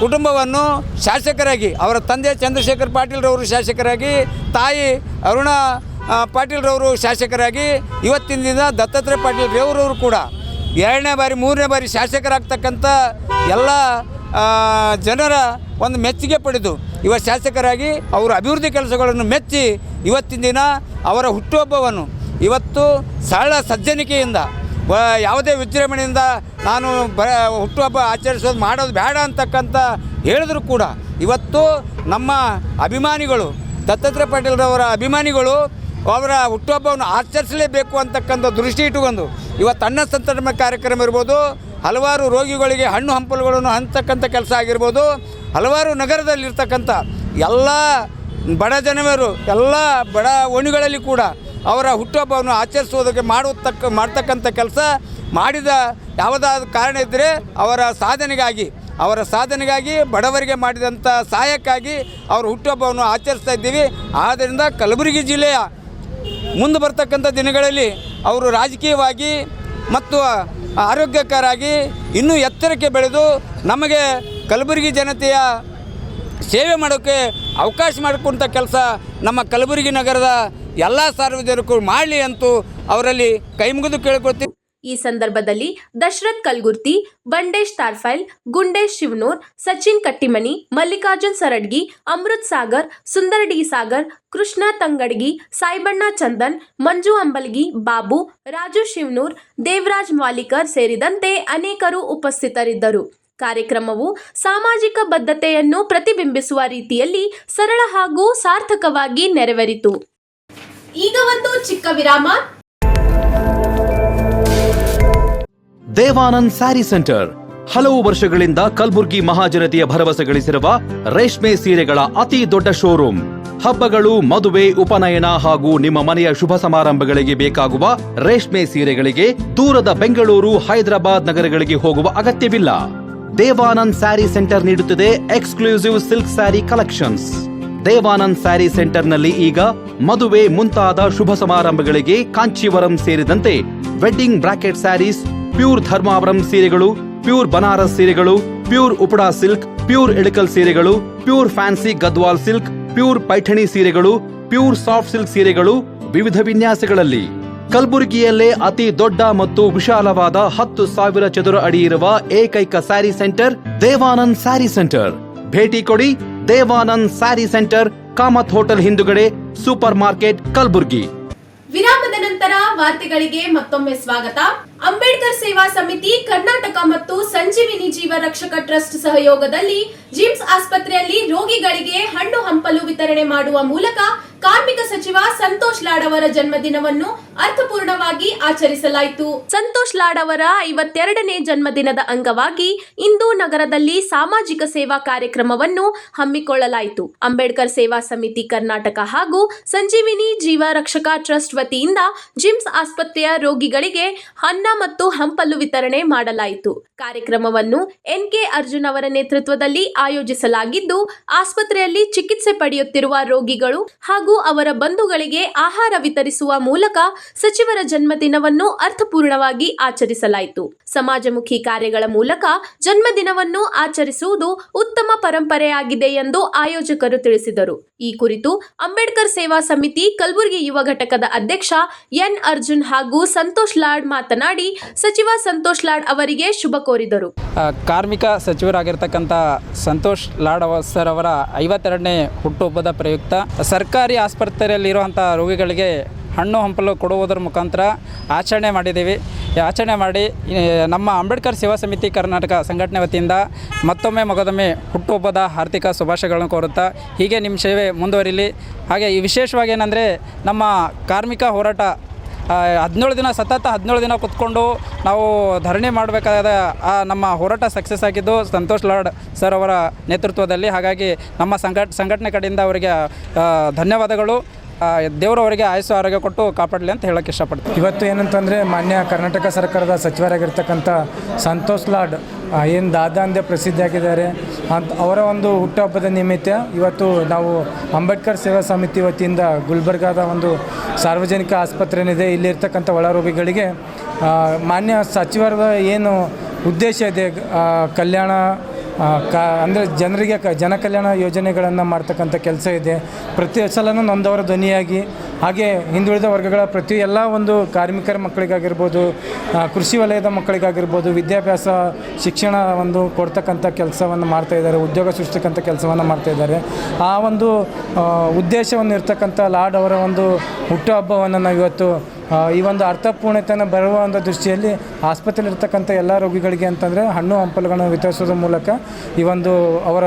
ಕುಟುಂಬವನ್ನು ಶಾಸಕರಾಗಿ, ಅವರ ತಂದೆ ಚಂದ್ರಶೇಖರ್ ಪಾಟೀಲ್ರವರು ಶಾಸಕರಾಗಿ, ತಾಯಿ ಅರುಣಾ ಪಾಟೀಲ್ರವರು ಶಾಸಕರಾಗಿ, ಇವತ್ತಿನ ದಿನ ದತ್ತಾತ್ರೇಯ ಪಾಟೀಲ್ ರೇವೂರವರು ಕೂಡ 2ನೇ ಬಾರಿ 3ನೇ ಬಾರಿ ಶಾಸಕರಾಗ್ತಕ್ಕಂಥ ಎಲ್ಲ ಜನರ ಒಂದು ಮೆಚ್ಚುಗೆ ಪಡೆದು ಶಾಸಕರಾಗಿ ಅವರ ಅಭಿವೃದ್ಧಿ ಕೆಲಸಗಳನ್ನು ಮೆಚ್ಚಿ ಇವತ್ತಿನ ದಿನ ಅವರ ಹುಟ್ಟುಹಬ್ಬವನ್ನು ಇವತ್ತು ಸರಳ ಸಜ್ಜನಿಕೆಯಿಂದ ಯಾವುದೇ ವಿಜೃಂಭಣೆಯಿಂದ ನಾನು ಹುಟ್ಟುಹಬ್ಬ ಮಾಡೋದು ಬೇಡ ಅಂತಕ್ಕಂಥ ಹೇಳಿದ್ರು ಕೂಡ ಇವತ್ತು ನಮ್ಮ ಅಭಿಮಾನಿಗಳು, ದತ್ತಾತ್ರೇಯ ಪಾಟೀಲ್ರವರ ಅಭಿಮಾನಿಗಳು ಅವರ ಹುಟ್ಟುಹಬ್ಬವನ್ನು ಆಚರಿಸಲೇಬೇಕು ಅಂತಕ್ಕಂಥ ದೃಷ್ಟಿ ಇಟ್ಟುಕೊಂಡು ಇವತ್ತು ಅನ್ನ ಸಂತರ್ಪಣೆ ಕಾರ್ಯಕ್ರಮ ಇರ್ಬೋದು, ಹಲವಾರು ರೋಗಿಗಳಿಗೆ ಹಣ್ಣು ಹಂಪಲುಗಳನ್ನು ಹಂಚತಕ್ಕಂಥ ಕೆಲಸ ಆಗಿರ್ಬೋದು, ಹಲವಾರು ನಗರದಲ್ಲಿರ್ತಕ್ಕಂಥ ಎಲ್ಲ ಬಡ ಜನರು ಎಲ್ಲ ಬಡ ಓಣಿಗಳಲ್ಲಿ ಕೂಡ ಅವರ ಹುಟ್ಟುಹಬ್ಬವನ್ನು ಆಚರಿಸುವುದಕ್ಕೆ ಮಾಡ್ತಕ್ಕಂಥ ಕೆಲಸ ಮಾಡಿದ ಯಾವುದಾದ ಕಾರಣ ಇದ್ದರೆ ಅವರ ಸಾಧನೆಗಾಗಿ ಬಡವರಿಗೆ ಮಾಡಿದಂಥ ಸಹಾಯಕ್ಕಾಗಿ ಅವರ ಹುಟ್ಟುಹಬ್ಬವನ್ನು ಆಚರಿಸ್ತಾ ಇದ್ದೀವಿ. ಆದ್ದರಿಂದ ಕಲಬುರಗಿ ಜಿಲ್ಲೆಯ ಮುಂದೆ ಬರ್ತಕ್ಕಂಥ ದಿನಗಳಲ್ಲಿ ಅವರು ರಾಜಕೀಯವಾಗಿ ಮತ್ತು ಆರೋಗ್ಯಕರಾಗಿ ಇನ್ನೂ ಎತ್ತರಕ್ಕೆ ಬೆಳೆದು ನಮಗೆ ಕಲಬುರಗಿ ಜನತೆಯ ಸೇವೆ ಮಾಡೋಕ್ಕೆ ಅವಕಾಶ ಮಾಡಿಕೊಂಥ ಕೆಲಸ ನಮ್ಮ ಕಲಬುರಗಿ ನಗರದ ಎಲ್ಲ ಸಾರ್ವಜನಿಕರು ಮಾಡಲಿ ಅಂತೂ ಅವರಲ್ಲಿ ಕೈ ಮುಗಿದು ಕೇಳಿಕೊಳ್ತೀವಿ. ಈ ಸಂದರ್ಭದಲ್ಲಿ ದಶರಥ್ ಕಲ್ಗುರ್ತಿ, ಬಂಡೇಶ್ ತಾರ್ಫೈಲ್, ಗುಂಡೇಶ್ ಶಿವನೂರ್, ಸಚಿನ್ ಕಟ್ಟಿಮನಿ, ಮಲ್ಲಿಕಾರ್ಜುನ್ ಸರಡ್ಗಿ, ಅಮೃತ್ ಸಾಗರ್, ಸುಂದರ್ ಡಿ ಸಾಗರ್, ಕೃಷ್ಣ ತಂಗಡಗಿ, ಸಾಯಿಬಣ್ಣ ಚಂದನ್, ಮಂಜು ಅಂಬಲ್ಗಿ, ಬಾಬು, ರಾಜು ಶಿವನೂರ್, ದೇವರಾಜ್ ಮಾಲಿಕರ್ ಸೇರಿದಂತೆ ಅನೇಕರು ಉಪಸ್ಥಿತರಿದ್ದರು. ಕಾರ್ಯಕ್ರಮವು ಸಾಮಾಜಿಕ ಬದ್ಧತೆಯನ್ನು ಪ್ರತಿಬಿಂಬಿಸುವ ರೀತಿಯಲ್ಲಿ ಸರಳ ಹಾಗೂ ಸಾರ್ಥಕವಾಗಿ ನೆರವೇರಿತು. ಈಗ ಒಂದು ಚಿಕ್ಕ ವಿರಾಮ. ದೇವಾನಂದ್ ಸ್ಯಾರಿ ಸೆಂಟರ್ ಹಲವು ವರ್ಷಗಳಿಂದ ಕಲ್ಬುರ್ಗಿ ಮಹಾಜನತೆಯ ಭರವಸೆ ಗಳಿಸಿರುವ ರೇಷ್ಮೆ ಸೀರೆಗಳ ಅತಿ ದೊಡ್ಡ ಶೋರೂಮ್. ಹಬ್ಬಗಳು, ಮದುವೆ, ಉಪನಯನ ಹಾಗೂ ನಿಮ್ಮ ಮನೆಯ ಶುಭ ಸಮಾರಂಭಗಳಿಗೆ ಬೇಕಾಗುವ ರೇಷ್ಮೆ ಸೀರೆಗಳಿಗೆ ದೂರದ ಬೆಂಗಳೂರು, ಹೈದರಾಬಾದ್ ನಗರಗಳಿಗೆ ಹೋಗುವ ಅಗತ್ಯವಿಲ್ಲ. ದೇವಾನಂದ್ ಸ್ಯಾರಿ ಸೆಂಟರ್ ನೀಡುತ್ತಿದೆ exclusive silk sari collections. Devanand sari ಸೆಂಟರ್ನಲ್ಲಿ ಈಗ ಮದುವೆ ಮುಂತಾದ ಶುಭ ಸಮಾರಂಭಗಳಿಗೆ ಕಾಂಚೀವರಂ ಸೇರಿದಂತೆ wedding brocade saris, pure Dharmavaram ಸೀರೆಗಳು, ಪ್ಯೂರ್ ಬನಾರಸ್ ಸೀರೆಗಳು, pure Uppada silk, pure Ilkal ಸೀರೆಗಳು, pure fancy Gadwal silk, pure Paithani ಸೀರೆಗಳು, ಪ್ಯೂರ್ ಸಾಫ್ಟ್ ಸಿಲ್ಕ್ ಸೀರೆಗಳು ವಿವಿಧ ವಿನ್ಯಾಸಗಳಲ್ಲಿ. ಕಲಬುರಗಿಯಲ್ಲೇ ಅತಿ ದೊಡ್ಡ ಮತ್ತು ವಿಶಾಲವಾದ 10,000 ಚದುರ ಅಡಿ ಇರುವ ಏಕೈಕ ಸ್ಯಾರಿ ಸೆಂಟರ್ ದೇವಾನಂದ್ ಸ್ಯಾರಿ ಸೆಂಟರ್. ಭೇಟಿ ಕೊಡಿ. ದೇವಾನಂದ್ ಸ್ಯಾರಿ ಸೆಂಟರ್, ಕಾಮತ್ ಹೋಟೆಲ್ ಹಿಂದುಗಡೆ, ಸೂಪರ್ ಮಾರ್ಕೆಟ್, ಕಲಬುರ್ಗಿ. ವಿರಾಮದ ನಂತರ ವಾರ್ತೆಗಳಿಗೆ ಮತ್ತೊಮ್ಮೆ ಸ್ವಾಗತ. ಅಂಬೇಡ್ಕರ್ ಸೇವಾ ಸಮಿತಿ ಕರ್ನಾಟಕ ಮತ್ತು ಸಂಜೀವಿನಿ ಜೀವ ರಕ್ಷಕ ಟ್ರಸ್ಟ್ ಸಹಯೋಗದಲ್ಲಿ ಜಿಮ್ಸ್ ಆಸ್ಪತ್ರೆಯಲ್ಲಿ ರೋಗಿಗಳಿಗೆ ಹಣ್ಣು ಹಂಪಲು ವಿತರಣೆ ಮಾಡುವ ಮೂಲಕ ಕಾರ್ಮಿಕ ಸಚಿವ ಸಂತೋಷ್ ಲಾಡ್ ಅವರ ಜನ್ಮದಿನವನ್ನು ಅರ್ಥಪೂರ್ಣವಾಗಿ ಆಚರಿಸಲಾಯಿತು. ಸಂತೋಷ್ ಲಾಡ್ ಅವರ 52ನೇ ಜನ್ಮದಿನದ ಅಂಗವಾಗಿ ಇಂದು ನಗರದಲ್ಲಿ ಸಾಮಾಜಿಕ ಸೇವಾ ಕಾರ್ಯಕ್ರಮವನ್ನು ಹಮ್ಮಿಕೊಳ್ಳಲಾಯಿತು. ಅಂಬೇಡ್ಕರ್ ಸೇವಾ ಸಮಿತಿ ಕರ್ನಾಟಕ ಹಾಗೂ ಸಂಜೀವಿನಿ ಜೀವ ರಕ್ಷಕ ಟ್ರಸ್ಟ್ ವತಿಯಿಂದ ಜಿಮ್ಸ್ ಆಸ್ಪತ್ರೆಯ ರೋಗಿಗಳಿಗೆ ಅನ್ನ ಮತ್ತು ಹಂಪಲು ವಿತರಣೆ ಮಾಡಲಾಯಿತು. ಕಾರ್ಯಕ್ರಮವನ್ನು ಎನ್ಕೆ ಅರ್ಜುನ್ ಅವರ ನೇತೃತ್ವದಲ್ಲಿ ಆಯೋಜಿಸಲಾಗಿದ್ದು, ಆಸ್ಪತ್ರೆಯಲ್ಲಿ ಚಿಕಿತ್ಸೆ ಪಡೆಯುತ್ತಿರುವ ರೋಗಿಗಳು ಹಾಗೂ ಅವರ ಬಂಧುಗಳಿಗೆ ಆಹಾರ ವಿತರಿಸುವ ಮೂಲಕ ಸಚಿವರ ಜನ್ಮದಿನವನ್ನು ಅರ್ಥಪೂರ್ಣವಾಗಿ ಆಚರಿಸಲಾಯಿತು. ಸಮಾಜಮುಖಿ ಕಾರ್ಯಗಳ ಮೂಲಕ ಜನ್ಮದಿನವನ್ನು ಆಚರಿಸುವುದು ಉತ್ತಮ ಪರಂಪರೆಯಾಗಿದೆ ಎಂದು ಆಯೋಜಕರು ತಿಳಿಸಿದರು. ಈ ಕುರಿತು ಅಂಬೇಡ್ಕರ್ ಸೇವಾ ಸಮಿತಿ ಕಲಬುರಗಿ ಯುವ ಘಟಕದ ಅಧ್ಯಕ್ಷ ಎನ್ ಅರ್ಜುನ್ ಹಾಗೂ ಸಂತೋಷ್ ಲಾಡ್ ಮಾತನಾಡಿ ಸಚಿವ ಸಂತೋಷ್ ಲಾಡ್ ಅವರಿಗೆ ಶುಭ ಕೋರಿದರು. ಕಾರ್ಮಿಕ ಸಚಿವರಾಗಿರ್ತಕ್ಕಂಥ ಸಂತೋಷ್ ಲಾಡ್ ಸರ್ ಅವರ 52ನೇ ಹುಟ್ಟುಹಬ್ಬದ ಪ್ರಯುಕ್ತ ಸರ್ಕಾರಿ ಆಸ್ಪತ್ರೆಯಲ್ಲಿರುವಂಥ ರೋಗಿಗಳಿಗೆ ಹಣ್ಣು ಹಂಪಲು ಕೊಡುವುದರ ಮುಖಾಂತರ ಆಚರಣೆ ಮಾಡಿದ್ದೀವಿ. ಆಚರಣೆ ಮಾಡಿ ನಮ್ಮ ಅಂಬೇಡ್ಕರ್ ಸೇವಾ ಸಮಿತಿ ಕರ್ನಾಟಕ ಸಂಘಟನೆ ವತಿಯಿಂದ ಮತ್ತೊಮ್ಮೆ ಮಗದೊಮ್ಮೆ ಹುಟ್ಟುಹಬ್ಬದ ಆರ್ಥಿಕ ಶುಭಾಶಯಗಳನ್ನು ಕೋರುತ್ತಾ ಹೀಗೆ ನಿಮ್ಮ ಸೇವೆ ಮುಂದುವರಿಲಿ. ಹಾಗೆ ಈ ವಿಶೇಷವಾಗಿ ಏನಂದರೆ ನಮ್ಮ ಕಾರ್ಮಿಕ ಹೋರಾಟ 17 ದಿನ ಕೂತ್ಕೊಂಡು ನಾವು ಧರಣಿ ಮಾಡಬೇಕಾದ ನಮ್ಮ ಹೋರಾಟ ಸಕ್ಸಸ್ ಆಗಿದ್ದು ಸಂತೋಷ್ ಲಾಡ್ ಸರ್ ಅವರ ನೇತೃತ್ವದಲ್ಲಿ. ಹಾಗಾಗಿ ನಮ್ಮ ಸಂಘಟನೆ ಕಡೆಯಿಂದ ಅವರಿಗೆ ಧನ್ಯವಾದಗಳು. ದೇವರು ಅವರಿಗೆ ಆಯುಷ್ಯ ಆರೋಗ್ಯ ಕೊಟ್ಟು ಕಾಪಾಡಲಿ ಅಂತ ಹೇಳೋಕ್ಕೆ ಇಷ್ಟಪಡ್ತೀನಿ. ಇವತ್ತು ಏನಂತಂದರೆ ಮಾನ್ಯ ಕರ್ನಾಟಕ ಸರ್ಕಾರದ ಸಚಿವರಾಗಿರ್ತಕ್ಕಂಥ ಸಂತೋಷ್ ಲಾಡ್ ಏನು ದಾದಾ ಅಂದೇ ಪ್ರಸಿದ್ಧಿಯಾಗಿದ್ದಾರೆ ಅಂತ ಅವರ ಒಂದು ಹುಟ್ಟುಹಬ್ಬದ ನಿಮಿತ್ತ ಇವತ್ತು ನಾವು ಅಂಬೇಡ್ಕರ್ ಸೇವಾ ಸಮಿತಿ ವತಿಯಿಂದ ಗುಲ್ಬರ್ಗಾದ ಒಂದು ಸಾರ್ವಜನಿಕ ಆಸ್ಪತ್ರೆ ಏನಿದೆ, ಇಲ್ಲಿರ್ತಕ್ಕಂಥ ಒಳರೋಗಿಗಳಿಗೆ ಮಾನ್ಯ ಸಚಿವರ ಏನು ಉದ್ದೇಶ ಇದೆ ಕಲ್ಯಾಣ ಅಂದರೆ ಜನರಿಗೆ ಜನ ಕಲ್ಯಾಣ ಯೋಜನೆಗಳನ್ನು ಮಾಡ್ತಕ್ಕಂಥ ಕೆಲಸ ಇದೆ. ಪ್ರತಿ ಸಲನೂ ನೊಂದವರ ಧ್ವನಿಯಾಗಿ ಹಾಗೆ ಹಿಂದುಳಿದ ವರ್ಗಗಳ ಎಲ್ಲ ಒಂದು ಕಾರ್ಮಿಕರ ಮಕ್ಕಳಿಗಾಗಿರ್ಬೋದು, ಕೃಷಿ ವಲಯದ ಮಕ್ಕಳಿಗಾಗಿರ್ಬೋದು ವಿದ್ಯಾಭ್ಯಾಸ ಶಿಕ್ಷಣ ಒಂದು ಕೊಡ್ತಕ್ಕಂಥ ಕೆಲಸವನ್ನು ಮಾಡ್ತಾಯಿದ್ದಾರೆ, ಉದ್ಯೋಗ ಸೃಷ್ಟಿಕ್ಕಂಥ ಕೆಲಸವನ್ನು ಮಾಡ್ತಾಯಿದ್ದಾರೆ. ಆ ಒಂದು ಉದ್ದೇಶವನ್ನು ಇರ್ತಕ್ಕಂಥ ಲಾಡ್ ಅವರ ಒಂದು ಹುಟ್ಟುಹಬ್ಬವನ್ನು ನಾವು ಇವತ್ತು ಈ ಒಂದು ಅರ್ಥಪೂರ್ಣತೆಯನ್ನು ಬರುವ ಒಂದು ದೃಷ್ಟಿಯಲ್ಲಿ ಆಸ್ಪತ್ರೆಯಲ್ಲಿರ್ತಕ್ಕಂಥ ಎಲ್ಲ ರೋಗಿಗಳಿಗೆ ಅಂತಂದರೆ ಹಣ್ಣು ಹಂಪಲುಗಳನ್ನು ವಿತರಿಸೋದ್ರ ಮೂಲಕ ಈ ಒಂದು ಅವರ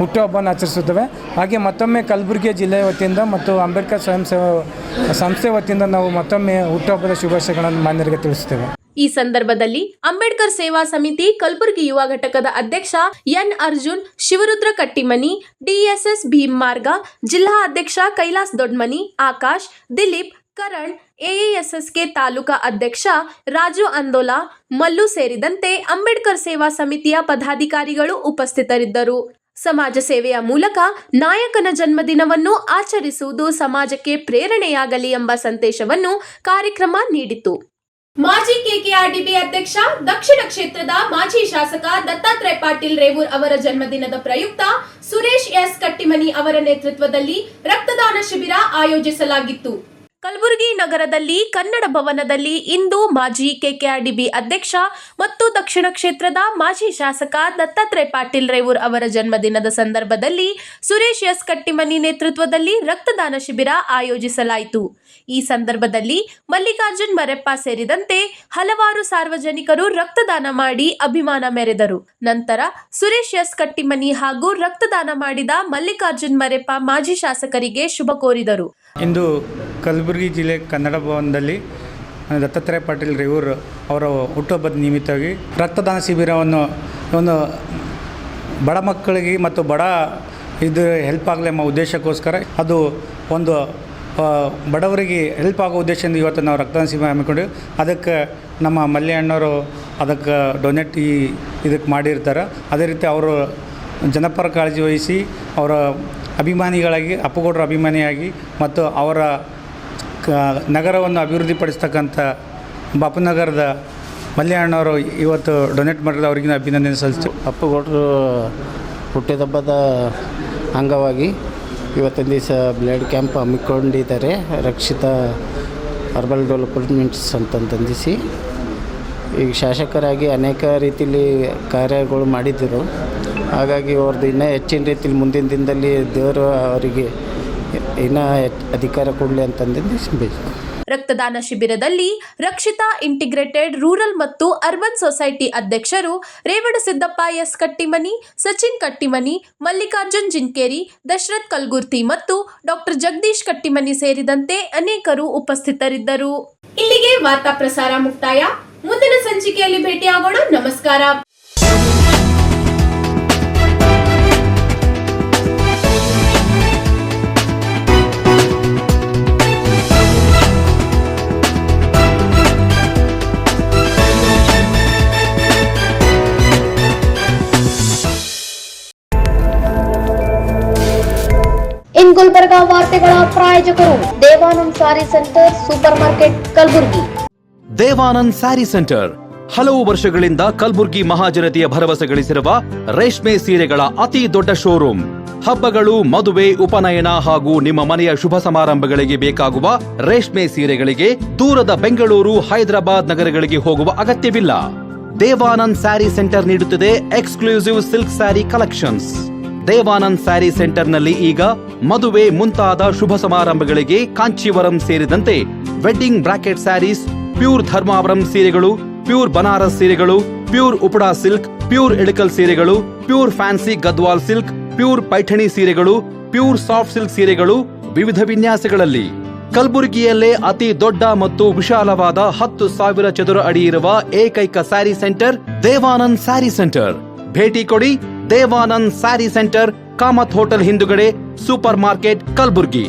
ಹುಟ್ಟುಹಬ್ಬವನ್ನು ಆಚರಿಸುತ್ತೇವೆ. ಹಾಗೆ ಮತ್ತೊಮ್ಮೆ ಕಲಬುರಗಿ ಜಿಲ್ಲೆಯ ವತಿಯಿಂದ ಮತ್ತು ಅಂಬೇಡ್ಕರ್ ಸ್ವಯಂ ಸೇವಾ ಸಂಸ್ಥೆ ವತಿಯಿಂದ ನಾವು ಮತ್ತೊಮ್ಮೆ ಹುಟ್ಟುಹಬ್ಬದ ಶುಭಾಶಯಗಳನ್ನು ಮಾನ್ಯರಿಗೆ ತಿಳಿಸುತ್ತೇವೆ. ಈ ಸಂದರ್ಭದಲ್ಲಿ ಅಂಬೇಡ್ಕರ್ ಸೇವಾ ಸಮಿತಿ ಕಲಬುರಗಿ ಯುವ ಘಟಕದ ಅಧ್ಯಕ್ಷ ಎನ್ ಅರ್ಜುನ್, ಶಿವರುದ್ರ ಕಟ್ಟಿಮನಿ, ಡಿಎಸ್ಎಸ್ ಭೀಮ್ ಮಾರ್ಗ, ಜಿಲ್ಲಾ ಅಧ್ಯಕ್ಷ ಕೈಲಾಸ್ ದೊಡ್ಮನಿ, ಆಕಾಶ್, ದಿಲೀಪ್, ಕರಣ್, ಎಎಎಸ್ಎಸ್ಕೆ ತಾಲೂಕಾ ಅಧ್ಯಕ್ಷ ರಾಜು ಅಂದೋಲಾ, ಮಲ್ಲು ಸೇರಿದಂತೆ ಅಂಬೇಡ್ಕರ್ ಸೇವಾ ಸಮಿತಿಯ ಪದಾಧಿಕಾರಿಗಳು ಉಪಸ್ಥಿತರಿದ್ದರು. ಸಮಾಜ ಸೇವೆಯ ಮೂಲಕ ನಾಯಕನ ಜನ್ಮದಿನವನ್ನು ಆಚರಿಸುವುದು ಸಮಾಜಕ್ಕೆ ಪ್ರೇರಣೆಯಾಗಲಿ ಎಂಬ ಸಂದೇಶವನ್ನು ಕಾರ್ಯಕ್ರಮ ನೀಡಿತು. ಮಾಜಿ ಕೆಕೆಆರ್ಡಿಬಿ ಅಧ್ಯಕ್ಷ, ದಕ್ಷಿಣ ಕ್ಷೇತ್ರದ ಮಾಜಿ ಶಾಸಕ ದತ್ತಾತ್ರೇಯ ಪಾಟೀಲ್ ರೇವೂರ್ ಅವರ ಜನ್ಮದಿನದ ಪ್ರಯುಕ್ತ ಸುರೇಶ್ ಎಸ್ ಕಟ್ಟಿಮನಿ ಅವರ ನೇತೃತ್ವದಲ್ಲಿ ರಕ್ತದಾನ ಶಿಬಿರ ಆಯೋಜಿಸಲಾಗಿತ್ತು. ಕಲಬುರಗಿ ನಗರದಲ್ಲಿ ಕನ್ನಡ ಭವನದಲ್ಲಿ ಇಂದು ಮಾಜಿ ಕೆಕೆಆರ್ಡಿಬಿ ಅಧ್ಯಕ್ಷ ಮತ್ತು ದಕ್ಷಿಣ ಕ್ಷೇತ್ರದ ಮಾಜಿ ಶಾಸಕ ದತ್ತಾತ್ರೇಯ ಪಾಟೀಲ್ ರೇವೂರ್ ಅವರ ಜನ್ಮದಿನದ ಸಂದರ್ಭದಲ್ಲಿ ಸುರೇಶ್ ಎಸ್ ಕಟ್ಟಿಮನಿ ನೇತೃತ್ವದಲ್ಲಿ ರಕ್ತದಾನ ಶಿಬಿರ ಆಯೋಜಿಸಲಾಯಿತು. ಈ ಸಂದರ್ಭದಲ್ಲಿ ಮಲ್ಲಿಕಾರ್ಜುನ್ ಮರೆಪ್ಪ ಸೇರಿದಂತೆ ಹಲವಾರು ಸಾರ್ವಜನಿಕರು ರಕ್ತದಾನ ಮಾಡಿ ಅಭಿಮಾನ ಮೆರೆದರು. ನಂತರ ಸುರೇಶ್ ಎಸ್ ಕಟ್ಟಿಮನಿ ಹಾಗೂ ರಕ್ತದಾನ ಮಾಡಿದ ಮಲ್ಲಿಕಾರ್ಜುನ್ ಮರೆಪ್ಪ ಮಾಜಿ ಶಾಸಕರಿಗೆ ಶುಭ ಕೋರಿದರು. ಇಂದು ಕಲಬುರಗಿ ಜಿಲ್ಲೆ ಕನ್ನಡ ಭವನದಲ್ಲಿ ದತ್ತಾತ್ರೇಯ ಪಾಟೀಲ್ ರೇವೂರ್ ಅವರ ಹುಟ್ಟುಹಬ್ಬದ ನಿಮಿತ್ತವಾಗಿ ರಕ್ತದಾನ ಶಿಬಿರವನ್ನು ಒಂದು ಬಡ ಮಕ್ಕಳಿಗೆ ಮತ್ತು ಬಡ ಇದು ಹೆಲ್ಪ್ ಆಗಲಿ ಎಂಬ ಉದ್ದೇಶಕ್ಕೋಸ್ಕರ ಅದು ಒಂದು ಬಡವರಿಗೆ ಹೆಲ್ಪ್ ಆಗೋ ಉದ್ದೇಶದಿಂದ ಇವತ್ತು ನಾವು ರಕ್ತದಾನ ಶಿಬಿರ ಹಮ್ಮಿಕೊಂಡಿವಿ. ಅದಕ್ಕೆ ನಮ್ಮ ಮಲ್ಯ ಅಣ್ಣವರು ಅದಕ್ಕೆ ಡೊನೇಟ್ ಇದಕ್ಕೆ ಮಾಡಿರ್ತಾರೆ. ಅದೇ ರೀತಿ ಅವರು ಜನಪರ ಕಾಳಜಿ ವಹಿಸಿ ಅವರ ಅಭಿಮಾನಿಗಳಾಗಿ ಅಪ್ಪುಗೌಡರ ಅಭಿಮಾನಿಯಾಗಿ ಮತ್ತು ಅವರ ನಗರವನ್ನು ಅಭಿವೃದ್ಧಿಪಡಿಸ್ತಕ್ಕಂಥ ಬಾಪುನಗರದ ಮಲ್ಯ ಅಣ್ಣವರು ಇವತ್ತು ಡೊನೇಟ್ ಮಾಡಿದ ಅವರಿಗೆ ಅಭಿನಂದನೆ ಸಲ್ಲಿಸ್ತೀವಿ. ಅಪ್ಪುಗೌಡರು ಹುಟ್ಟಿದಬ್ಬದ ಅಂಗವಾಗಿ ಇವತ್ತಿನ ದಿವಸ ಬ್ಲಡ್ ಕ್ಯಾಂಪ್ ಹಮ್ಮಿಕೊಂಡಿದ್ದಾರೆ. ರಕ್ಷಿತ ಅರ್ಬಲ್ ಡೆವಲಪ್ಮೆಂಟ್ಸ್ ಅಂತಂದಿಸಿ ಈಗ ಶಾಸಕರಾಗಿ ಅನೇಕ ರೀತಿಯಲ್ಲಿ ಕಾರ್ಯಗಳು ಮಾಡಿದ್ದರು. ಹಾಗಾಗಿ ಅವ್ರದ್ದು ಇನ್ನೂ ಹೆಚ್ಚಿನ ರೀತಿಯಲ್ಲಿ ಮುಂದಿನ ದಿನದಲ್ಲಿ ದೇವರು ಅವರಿಗೆ ಇನ್ನೂ ಅಧಿಕಾರ ಕೊಡಲಿ ಅಂತಂದು. ರಕ್ತದಾನ ಶಿಬಿರದಲ್ಲಿ ರಕ್ಷಿತಾ ಇಂಟಿಗ್ರೇಟೆಡ್ ರೂರಲ್ ಮತ್ತು ಅರ್ಬನ್ ಸೊಸೈಟಿ ಅಧ್ಯಕ್ಷರು ರೇವಣಸಿದ್ದಪ್ಪ ಎಸ್ ಕಟ್ಟಿಮನಿ, ಸಚಿನ್ ಕಟ್ಟಿಮನಿ, ಮಲ್ಲಿಕಾರ್ಜುನ್ ಜಿನ್ಕೇರಿ, ದಶರಥ್ ಕಲ್ಗುರ್ತಿ ಮತ್ತು ಡಾಕ್ಟರ್ ಜಗದೀಶ್ ಕಟ್ಟಿಮನಿ ಸೇರಿದಂತೆ ಅನೇಕರು ಉಪಸ್ಥಿತರಿದ್ದರು. ಇಲ್ಲಿಗೆ ವಾರ್ತಾ ಪ್ರಸಾರ ಮುಕ್ತಾಯ. ಮುಂದಿನ ಸಂಚಿಕೆಯಲ್ಲಿ ಭೇಟಿಯಾಗೋಣ. ನಮಸ್ಕಾರ. ಇನ್ ಗುಲ್ಬರ್ಗಾ ವಾರ್ತೆಗಳ ಪ್ರಾಯೋಜಕರು Devanand sari centre supermarket Kalaburagi. Devanand sari centre ಹಲವು ವರ್ಷಗಳಿಂದ ಕಲಬುರ್ಗಿ ಮಹಾಜನತೆಯ ಭರವಸೆ ಗಳಿಸಿರುವ ರೇಷ್ಮೆ ಸೀರೆಗಳ ಅತಿ ದೊಡ್ಡ ಶೋರೂಮ್. ಹಬ್ಬಗಳು, ಮದುವೆ, ಉಪನಯನ ಹಾಗೂ ನಿಮ್ಮ ಮನೆಯ ಶುಭ ಸಮಾರಂಭಗಳಿಗೆ ಬೇಕಾಗುವ ರೇಷ್ಮೆ ಸೀರೆಗಳಿಗೆ ದೂರದ ಬೆಂಗಳೂರು, ಹೈದರಾಬಾದ್ ನಗರಗಳಿಗೆ ಹೋಗುವ ಅಗತ್ಯವಿಲ್ಲ. ದೇವಾನಂದ್ ಸ್ಯಾರಿ ಸೆಂಟರ್ ನೀಡುತ್ತಿದೆ exclusive silk sari collections. Devanand sari ಸೆಂಟರ್ನಲ್ಲಿ ಈಗ ಮದುವೆ ಮುಂತಾದ ಶುಭ ಸಮಾರಂಭಗಳಿಗೆ ಕಾಂಚೀವರಂ ಸೇರಿದಂತೆ wedding brocade saris, pure Dharmavaram ಸೀರೆಗಳು, ಪ್ಯೂರ್ ಬನಾರಸ್ ಸೀರೆಗಳು, pure Uppada silk, pure Ilkal ಸೀರೆಗಳು, pure fancy Gadwal silk, pure Paithani ಸೀರೆಗಳು, ಪ್ಯೂರ್ ಸಾಫ್ಟ್ ಸಿಲ್ಕ್ ಸೀರೆಗಳು ವಿವಿಧ ವಿನ್ಯಾಸಗಳಲ್ಲಿ. ಕಲಬುರಗಿಯಲ್ಲೇ ಅತಿ ದೊಡ್ಡ ಮತ್ತು ವಿಶಾಲವಾದ 10,000 ಚದುರ ಅಡಿ ಇರುವ ಏಕೈಕ ಸ್ಯಾರಿ ಸೆಂಟರ್ ದೇವಾನಂದ್ ಸ್ಯಾರಿ ಸೆಂಟರ್. ಭೇಟಿ ಕೊಡಿ. ದೇವಾನಂದ್ ಸ್ಯಾರಿ ಸೆಂಟರ್, ಕಾಮತ್ ಹೋಟೆಲ್ ಹಿಂದುಗಡೆ, ಸೂಪರ್ ಮಾರ್ಕೆಟ್, ಕಲಬುರ್ಗಿ.